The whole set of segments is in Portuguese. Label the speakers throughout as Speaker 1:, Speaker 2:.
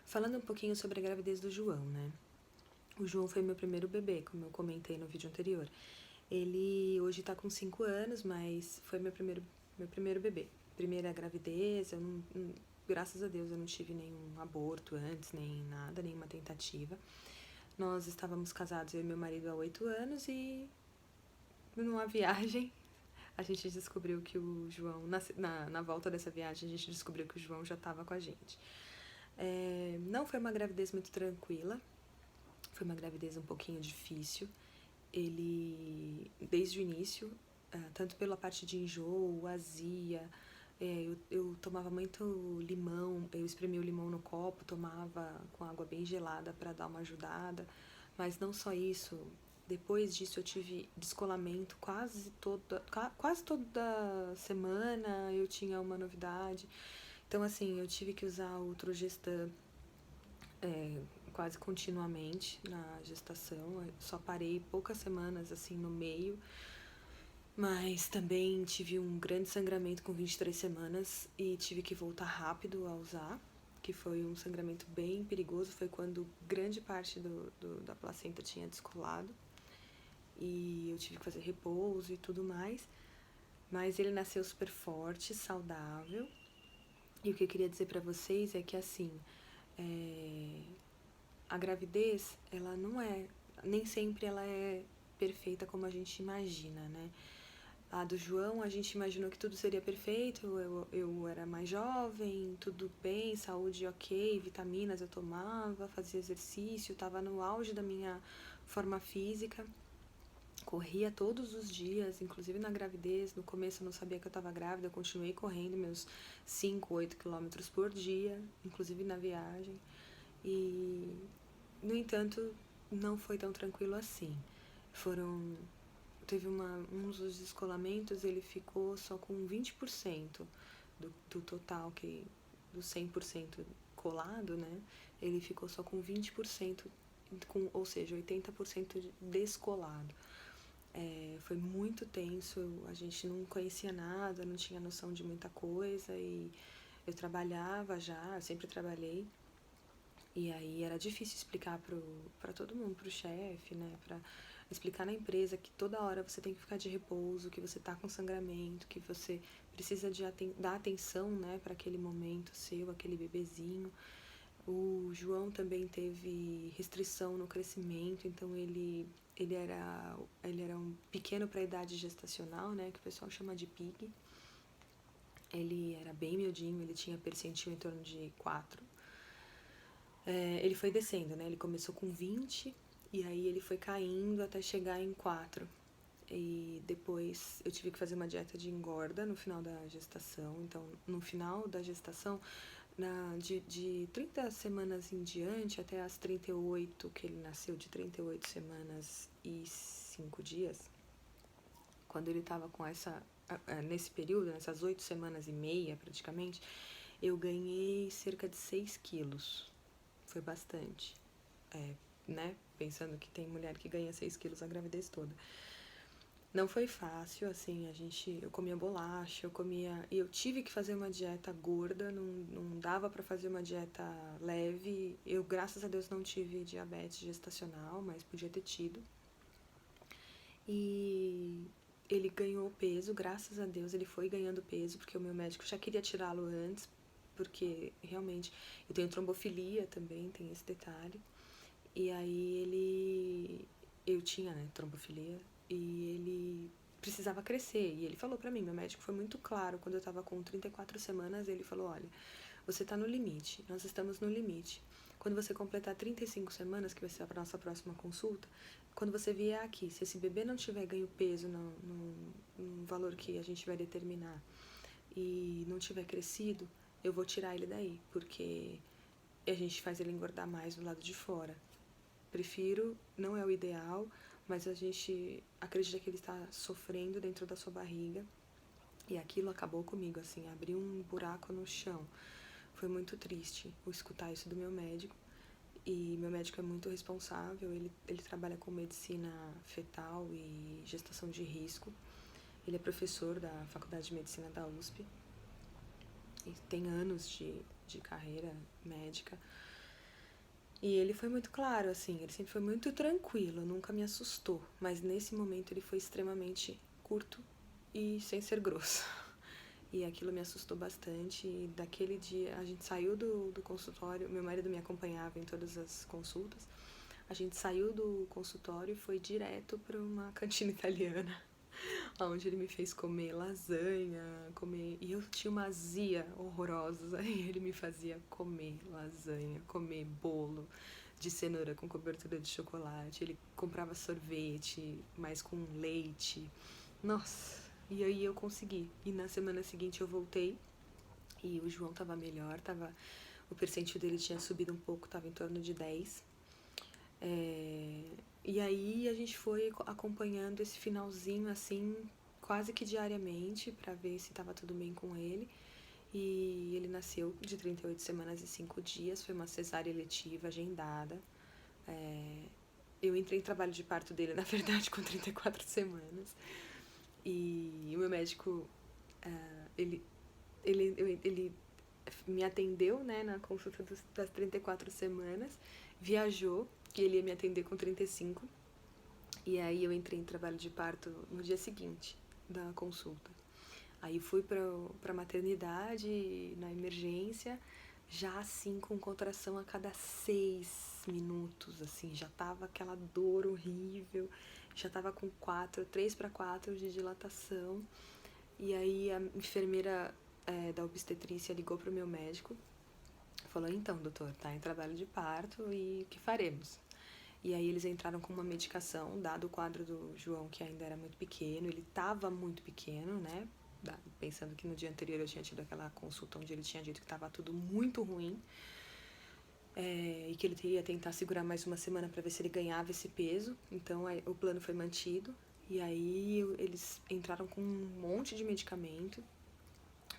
Speaker 1: Falando um pouquinho sobre a gravidez do João, né? O João foi meu primeiro bebê, como eu comentei no vídeo anterior. Ele hoje tá com 5 anos, mas foi meu primeiro bebê. Primeira gravidez, graças a Deus eu não tive nenhum aborto antes, nem nada, nenhuma tentativa. Nós estávamos casados, eu e meu marido, há 8 anos e numa viagem a gente descobriu que o João, na volta dessa viagem, a gente descobriu que o João já estava com a gente. Não foi uma gravidez muito tranquila, foi uma gravidez um pouquinho difícil. Ele, desde o início, tanto pela parte de enjoo, azia, eu tomava muito limão, eu espremia o limão no copo, tomava com água bem gelada para dar uma ajudada, mas não só isso. Depois disso eu tive descolamento quase toda semana eu tinha uma novidade. Então assim, eu tive que usar o Trogestan quase continuamente na gestação. Eu só parei poucas semanas assim no meio, mas também tive um grande sangramento com 23 semanas e tive que voltar rápido a usar, que foi um sangramento bem perigoso. Foi quando grande parte da placenta tinha descolado e eu tive que fazer repouso e tudo mais. Mas ele nasceu super forte, saudável. E o que eu queria dizer pra vocês é que assim, a gravidez, ela não é, nem sempre ela é perfeita como a gente imagina, né? A do João, a gente imaginou que tudo seria perfeito, eu era mais jovem, tudo bem, saúde ok, vitaminas eu tomava, fazia exercício, estava no auge da minha forma física, corria todos os dias, inclusive na gravidez. No começo eu não sabia que eu estava grávida, eu continuei correndo meus 5, 8 quilômetros por dia, inclusive na viagem. E, no entanto, não foi tão tranquilo assim. Teve um dos descolamentos, ele ficou só com 20% do total, do 100% colado, né? Ele ficou só com 20%, ou seja, 80% descolado. Foi muito tenso, a gente não conhecia nada, não tinha noção de muita coisa e eu trabalhava já, eu sempre trabalhei. E aí era difícil explicar pra todo mundo, pro chefe, né? Pra explicar na empresa que toda hora você tem que ficar de repouso, que você tá com sangramento, que você precisa dar atenção, né, para aquele momento seu, aquele bebezinho. O João também teve restrição no crescimento, então ele era um pequeno para a idade gestacional, né, que o pessoal chama de pig. Ele era bem miudinho, ele tinha percentil em torno de 4. Ele foi descendo, né? Ele começou com 20 e aí ele foi caindo até chegar em 4. E depois eu tive que fazer uma dieta de engorda no final da gestação. Então, no final da gestação, de 30 semanas em diante até as 38, que ele nasceu, de 38 semanas e 5 dias, quando ele estava com nesse período, nessas 8 semanas e meia praticamente, eu ganhei cerca de 6 quilos. Foi bastante, né? Pensando que tem mulher que ganha 6 quilos a gravidez toda. Não foi fácil, assim, eu comia bolacha, e eu tive que fazer uma dieta gorda, não dava pra fazer uma dieta leve. Eu, graças a Deus, não tive diabetes gestacional, mas podia ter tido. E ele ganhou peso, graças a Deus ele foi ganhando peso, porque o meu médico já queria tirá-lo antes, porque realmente eu tenho trombofilia também, tem esse detalhe. E aí eu tinha, né, trombofilia, e ele precisava crescer. E ele falou pra mim, meu médico foi muito claro, quando eu tava com 34 semanas, ele falou, olha, você tá no limite, nós estamos no limite. Quando você completar 35 semanas, que vai ser a nossa próxima consulta, quando você vier aqui, se esse bebê não tiver ganho peso no valor que a gente vai determinar e não tiver crescido, eu vou tirar ele daí, porque a gente faz ele engordar mais do lado de fora. Prefiro, não é o ideal, mas a gente acredita que ele está sofrendo dentro da sua barriga. E aquilo acabou comigo, assim, abriu um buraco no chão. Foi muito triste escutar isso do meu médico. E meu médico é muito responsável, ele trabalha com medicina fetal e gestação de risco. Ele é professor da Faculdade de Medicina da USP. E tem anos de carreira médica. E ele foi muito claro, assim, ele sempre foi muito tranquilo, nunca me assustou. Mas nesse momento ele foi extremamente curto e sem ser grosso. E aquilo me assustou bastante. E daquele dia, a gente saiu do consultório, meu marido me acompanhava em todas as consultas. A gente saiu do consultório e foi direto para uma cantina italiana, onde ele me fez comer lasanha, comer... E eu tinha uma azia horrorosa, aí ele me fazia comer lasanha, comer bolo de cenoura com cobertura de chocolate. Ele comprava sorvete, mas com leite. Nossa, e aí eu consegui. E na semana seguinte eu voltei e o João tava melhor, o percentil dele tinha subido um pouco, tava em torno de 10. E aí a gente foi acompanhando esse finalzinho assim, quase que diariamente, pra ver se tava tudo bem com ele. E ele nasceu de 38 semanas e 5 dias, foi uma cesárea eletiva, agendada. Eu entrei em trabalho de parto dele, na verdade, com 34 semanas. E o meu médico, ele me atendeu, né, na consulta das 34 semanas, viajou, que ele ia me atender com 35. E aí eu entrei em trabalho de parto no dia seguinte da consulta. Aí fui pra maternidade, na emergência, já assim com contração a cada 6 minutos, assim, já tava aquela dor horrível, já tava com 3 para 4 de dilatação. E aí a enfermeira da obstetrícia ligou pro meu médico, falou: então, doutor, tá em trabalho de parto e o que faremos? E aí eles entraram com uma medicação, dado o quadro do João, que ainda era muito pequeno, ele estava muito pequeno, né? Pensando que no dia anterior eu tinha tido aquela consulta onde ele tinha dito que estava tudo muito ruim, e que ele teria tentar segurar mais uma semana para ver se ele ganhava esse peso. Então o plano foi mantido. E aí eles entraram com um monte de medicamento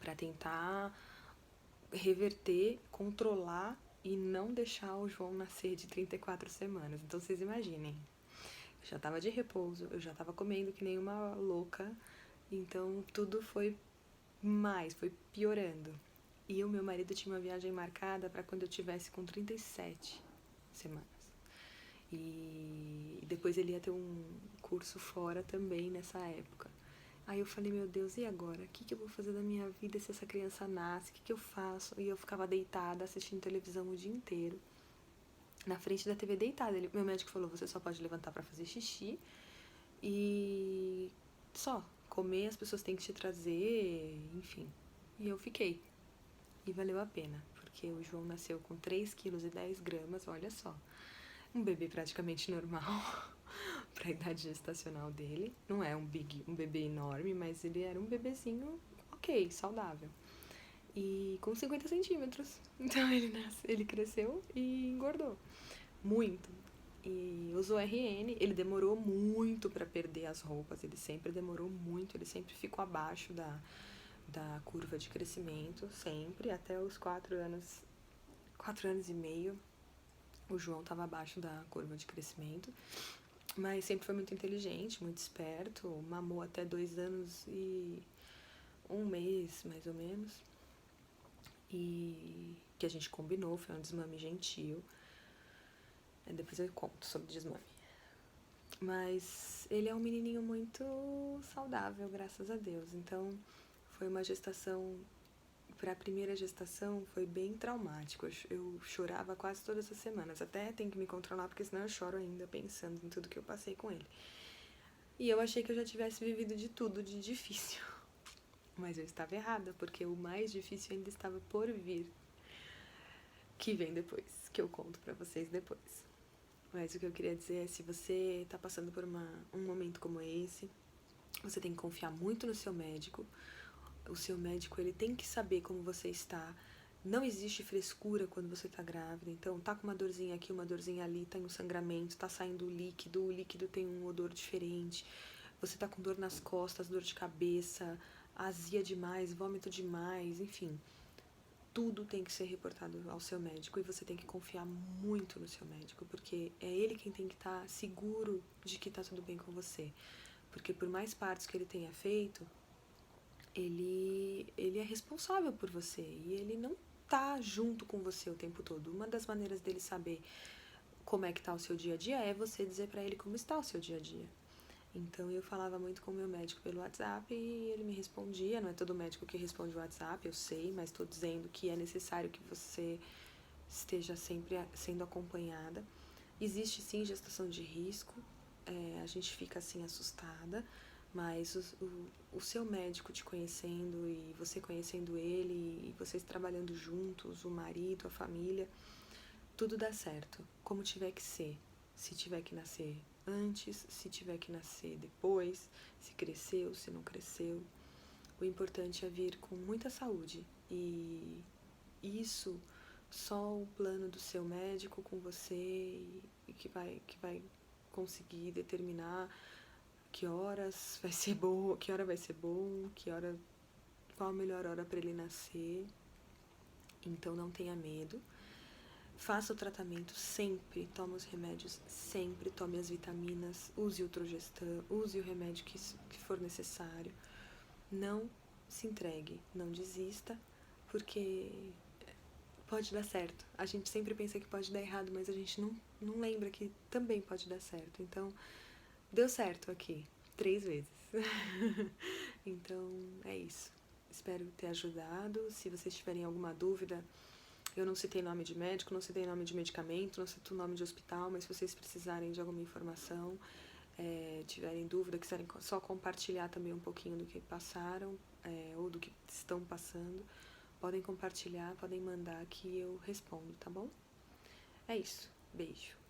Speaker 1: para tentar reverter, controlar e não deixar o João nascer de 34 semanas. Então vocês imaginem, eu já tava de repouso, eu já tava comendo que nem uma louca, então tudo foi piorando. E o meu marido tinha uma viagem marcada para quando eu tivesse com 37 semanas. E depois ele ia ter um curso fora também nessa época. Aí eu falei, meu Deus, e agora? O que eu vou fazer da minha vida se essa criança nasce? O que eu faço? E eu ficava deitada, assistindo televisão o dia inteiro, na frente da TV deitada. Meu médico falou, você só pode levantar pra fazer xixi e só. Comer as pessoas têm que te trazer, enfim. E eu fiquei. E valeu a pena, porque o João nasceu com 3,10 kg, olha só. Um bebê praticamente normal pra idade gestacional dele. Não é um bebê enorme, mas ele era um bebezinho ok, saudável. E com 50 centímetros. Então ele cresceu e engordou. Muito. E usou RN, ele demorou muito pra perder as roupas, ele sempre demorou muito, ele sempre ficou abaixo da curva de crescimento, sempre, até os 4 anos e meio, o João estava abaixo da curva de crescimento, mas sempre foi muito inteligente, muito esperto, mamou até 2 anos e 1 mês, mais ou menos, e que a gente combinou, foi um desmame gentil. Depois eu conto sobre desmame. Mas ele é um menininho muito saudável, graças a Deus. Então foi uma gestação, para a primeira gestação foi bem traumático. Eu chorava quase todas as semanas. Até tenho que me controlar, porque senão eu choro ainda pensando em tudo que eu passei com ele. E eu achei que eu já tivesse vivido de tudo de difícil. Mas eu estava errada, porque o mais difícil ainda estava por vir. Que vem depois, que eu conto pra vocês depois. Mas o que eu queria dizer é, se você tá passando por um momento como esse, você tem que confiar muito no seu médico. O seu médico, ele tem que saber como você está. Não existe frescura quando você tá grávida. Então, tá com uma dorzinha aqui, uma dorzinha ali, tá em um sangramento, tá saindo o líquido tem um odor diferente. Você tá com dor nas costas, dor de cabeça, azia demais, vômito demais, enfim. Tudo tem que ser reportado ao seu médico e você tem que confiar muito no seu médico, porque é ele quem tem que estar seguro de que tá tudo bem com você. Porque por mais partos que ele tenha feito, ele é responsável por você e ele não tá junto com você o tempo todo. Uma das maneiras dele saber como é que tá o seu dia a dia é você dizer pra ele como está o seu dia a dia. Então eu falava muito com o meu médico pelo WhatsApp e ele me respondia. Não é todo médico que responde o WhatsApp, eu sei, mas estou dizendo que é necessário que você esteja sempre sendo acompanhada. Existe sim gestação de risco, a gente fica assim assustada, mas o seu médico te conhecendo e você conhecendo ele e vocês trabalhando juntos, o marido, a família, tudo dá certo, como tiver que ser. Se tiver que nascer antes, se tiver que nascer depois, se cresceu, se não cresceu. O importante é vir com muita saúde e isso só o plano do seu médico com você e que vai conseguir determinar que horas vai ser bom, que hora vai ser bom, qual a melhor hora para ele nascer. Então não tenha medo. Faça o tratamento sempre, tome os remédios sempre, tome as vitaminas, use o Trogestan, use o remédio que for necessário. Não se entregue, não desista, porque pode dar certo. A gente sempre pensa que pode dar errado, mas a gente não lembra que também pode dar certo. Então, deu certo aqui, 3 vezes. Então, é isso. Espero ter ajudado. Se vocês tiverem alguma dúvida, eu não citei nome de médico, não citei nome de medicamento, não citei nome de hospital, mas se vocês precisarem de alguma informação, tiverem dúvida, quiserem só compartilhar também um pouquinho do que passaram ou do que estão passando, podem compartilhar, podem mandar que eu respondo, tá bom? É isso. Beijo.